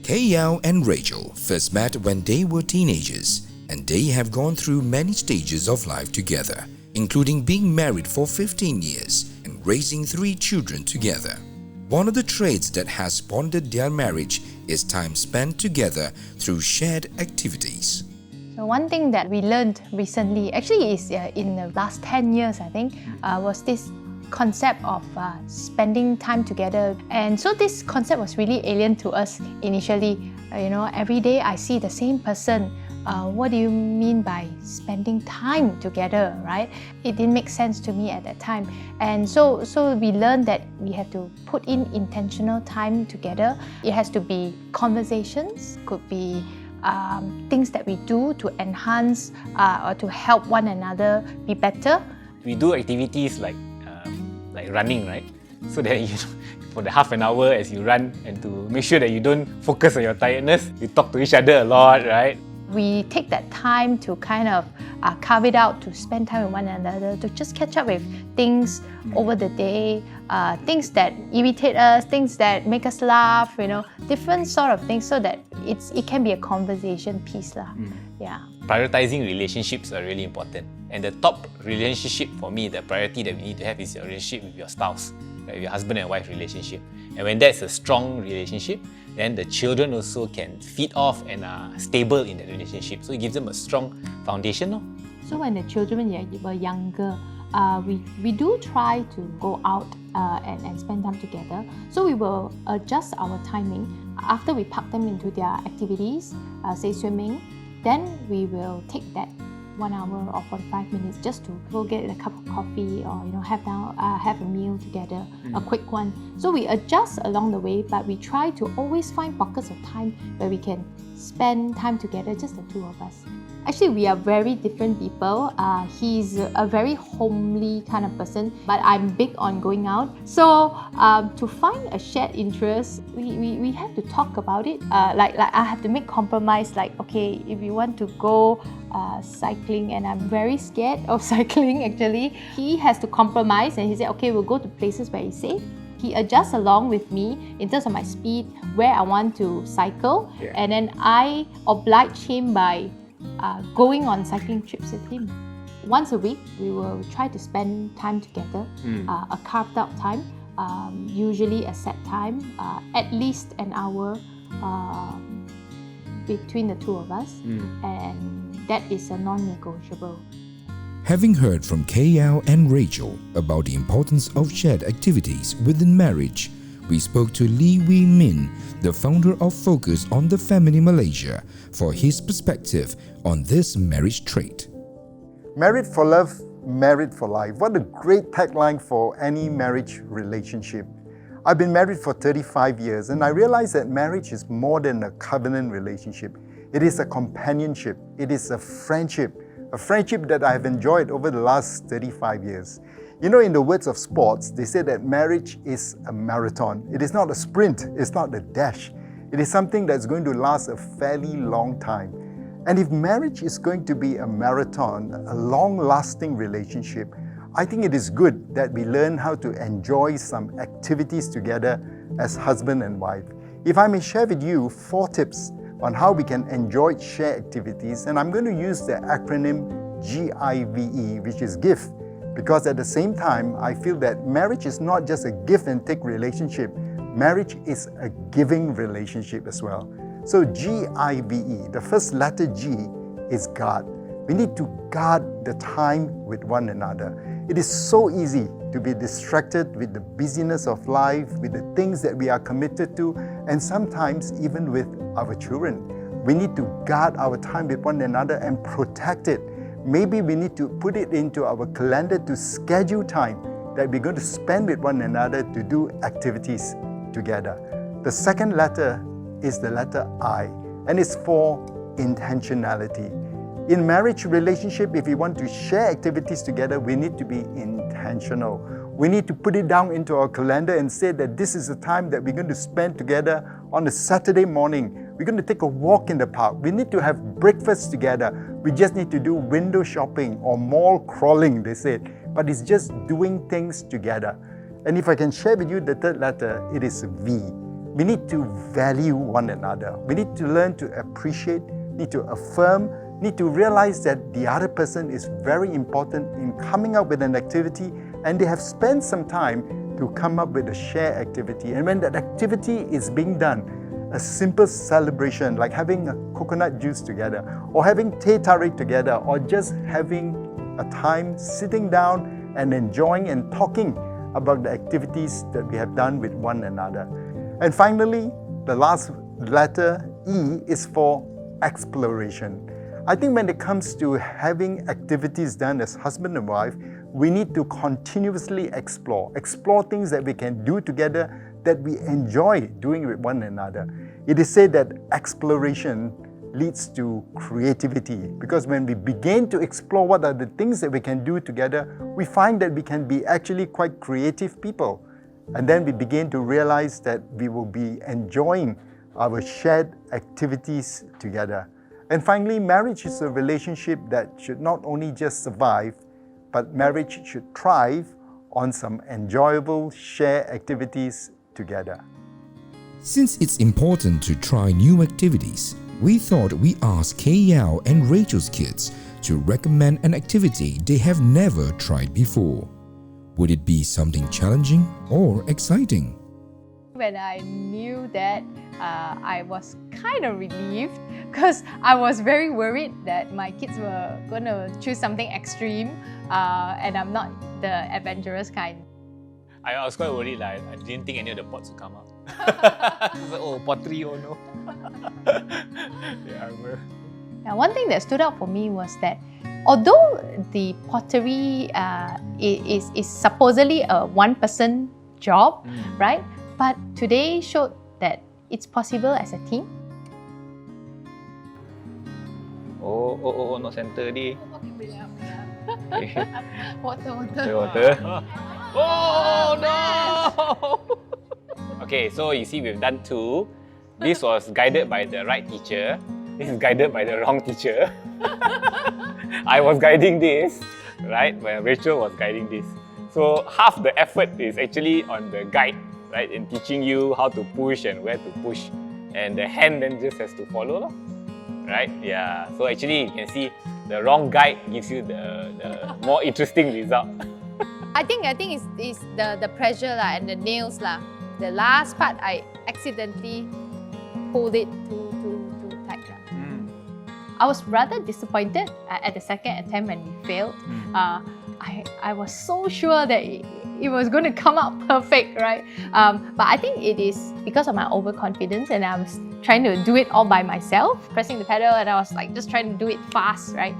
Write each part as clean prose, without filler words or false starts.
Kayao and Rachel first met when they were teenagers, and they have gone through many stages of life together, including being married for 15 years and raising 3 children together. One of the traits that has bonded their marriage is time spent together through shared activities. So one thing that we learned recently, actually is in the last 10 years I think, was this concept of spending time together. And so this concept was really alien to us initially. Every day I see the same person. What do you mean by spending time together, right? It didn't make sense to me at that time. And so we learned that we have to put in intentional time together. It has to be conversations, could be things that we do to enhance or to help one another be better. We do activities like running, right? So that for the half an hour as you run, and to make sure that you don't focus on your tiredness, you talk to each other a lot, right? We take that time to kind of carve it out to spend time with one another, to just catch up with things over the day, things that irritate us, things that make us laugh, different sort of things, so that it can be a conversation piece. Yeah. Prioritizing relationships are really important. And the top relationship for me, the priority that we need to have is your relationship with your spouse, right? Your husband and wife relationship. And when that's a strong relationship, then the children also can feed off and are stable in that relationship. So it gives them a strong foundation. No? So when the children were younger, we do try to go out and spend time together. So we will adjust our timing. After we park them into their activities, say swimming, then we will take that 1 hour or 45 minutes just to go get a cup of coffee or have a meal together, a quick one. So we adjust along the way, but we try to always find pockets of time where we can spend time together, just the two of us. Actually, we are very different people. He's a very homely kind of person, but I'm big on going out. So to find a shared interest, we have to talk about it. Like I have to make compromise. Like, okay, if you want to go cycling, and I'm very scared of cycling actually, he has to compromise, and he said, okay, we'll go to places where it's safe. He adjusts along with me in terms of my speed, where I want to cycle, and then I oblige him by going on cycling trips with him. Once a week, we will try to spend time together, a carved out time, usually a set time, at least an hour between the two of us, and that is a non-negotiable. Having heard from Kayao and Rachel about the importance of shared activities within marriage, we spoke to Lee Wee Min, the founder of Focus on the Family Malaysia, for his perspective on this marriage trait. Married for love, married for life. What a great tagline for any marriage relationship. I've been married for 35 years, and I realized that marriage is more than a covenant relationship. It is a companionship. It is a friendship that I have enjoyed over the last 35 years. In the words of sports, they say that marriage is a marathon. It is not a sprint, it's not a dash. It is something that's going to last a fairly long time. And if marriage is going to be a marathon, a long-lasting relationship, I think it is good that we learn how to enjoy some activities together as husband and wife. If I may share with you 4 tips on how we can enjoy shared activities, and I'm going to use the acronym GIVE, which is GIFT. Because at the same time, I feel that marriage is not just a give and take relationship. Marriage is a giving relationship as well. So GIVE, the first letter G is guard. We need to guard the time with one another. It is so easy to be distracted with the busyness of life, with the things that we are committed to, and sometimes even with our children. We need to guard our time with one another and protect it. Maybe we need to put it into our calendar to schedule time that we're going to spend with one another to do activities together. The second letter is the letter I, and it's for intentionality. In marriage relationship, if we want to share activities together, we need to be intentional. We need to put it down into our calendar and say that this is the time that we're going to spend together on a Saturday morning. We're going to take a walk in the park. We need to have breakfast together. We just need to do window shopping or mall crawling, they said. But it's just doing things together. And if I can share with you the third letter, it is V. We need to value one another. We need to learn to appreciate, need to affirm, need to realize that the other person is very important in coming up with an activity, and they have spent some time to come up with a shared activity. And when that activity is being done, a simple celebration like having a coconut juice together, or having teh tarik together, or just having a time sitting down and enjoying and talking about the activities that we have done with one another. And finally, the last letter, E, is for exploration. I think when it comes to having activities done as husband and wife, we need to continuously explore things that we can do together that we enjoy doing with one another. It is said that exploration leads to creativity, because when we begin to explore what are the things that we can do together, we find that we can be actually quite creative people. And then we begin to realize that we will be enjoying our shared activities together. And finally, marriage is a relationship that should not only just survive, but marriage should thrive on some enjoyable shared activities together. Since it's important to try new activities, we thought we asked K.Yao and Rachel's kids to recommend an activity they have never tried before. Would it be something challenging or exciting? When I knew that, I was kind of relieved, because I was very worried that my kids were going to choose something extreme, and I'm not the adventurous kind. I was quite worried, like, I didn't think any of the pots would come out. So, oh, pottery, oh no. Yeah, I remember. Now, one thing that stood out for me was that although the pottery is supposedly a one-person job, right? But today showed that it's possible as a team. Oh, not center di. Water. Oh no! Okay, so you see we've done two. This was guided by the right teacher. This is guided by the wrong teacher. I was guiding this, right? While Rachel was guiding this. So half the effort is actually on the guide, right? In teaching you how to push and where to push. And the hand then just has to follow, right? Yeah. So actually you can see the wrong guide gives you the more interesting result. I think it's the pressure and the nails lah. The last part I accidentally pulled it too tight. I was rather disappointed at the second attempt when we failed. I was so sure that it was going to come out perfect, right? But I think it is because of my overconfidence, and I was trying to do it all by myself, pressing the pedal, and I was like just trying to do it fast, right?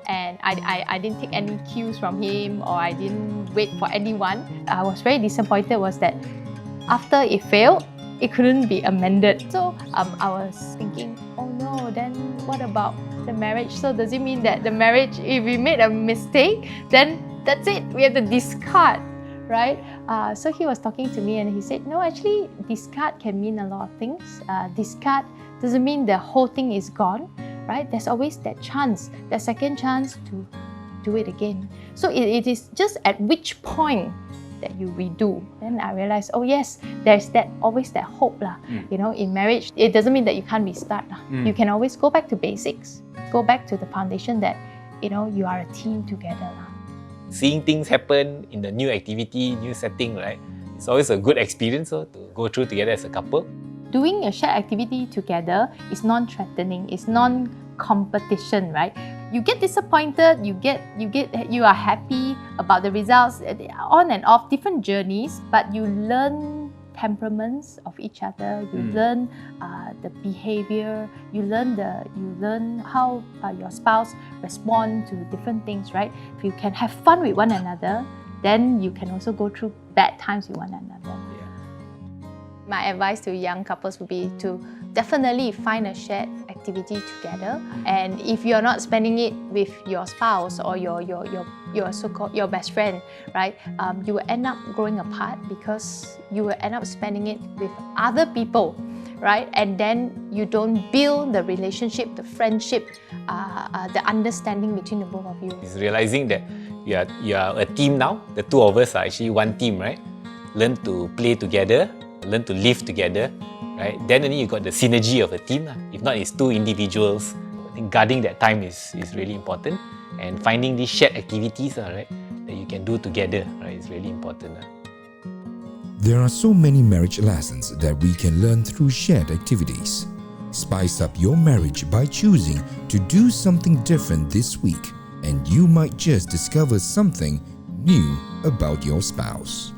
And I didn't take any cues from him, or I didn't wait for anyone. I was very disappointed was that after it failed, it couldn't be amended. So I was thinking, oh no, then what about the marriage? So does it mean that the marriage, if we made a mistake, then that's it, we have to discard, right? So he was talking to me and he said, no, actually discard can mean a lot of things. Discard doesn't mean the whole thing is gone, right? There's always that chance, that second chance to do it again. So it is just at which point that you redo. Then I realized, oh yes, there's always that hope lah. You know, in marriage, it doesn't mean that you can't restart lah. You can always go back to basics, go back to the foundation that, you know, you are a team together lah. Seeing things happen in the new activity, new setting, right? It's always a good experience to go through together as a couple. Doing a shared activity together is non-threatening, it's non-competition, right? You get disappointed, you are happy about the results, on and off, different journeys, but you learn temperaments of each other, you learn the behavior, you learn how your spouse respond to different things, right? If you can have fun with one another, then you can also go through bad times with one another. My advice to young couples would be to definitely find a shared activity together. And if you're not spending it with your spouse or your so-called your best friend, right? You will end up growing apart because you will end up spending it with other people, right? And then you don't build the relationship, the friendship, the understanding between the both of you. It's realizing that you are a team now. The two of us are actually one team, right? Learn to play together, learn to live together, right? Then only you got the synergy of a team. If not, it's two individuals. I think guarding that time is really important, and finding these shared activities, right, that you can do together, right, is really important. There are so many marriage lessons that we can learn through shared activities. Spice up your marriage by choosing to do something different this week, and you might just discover something new about your spouse.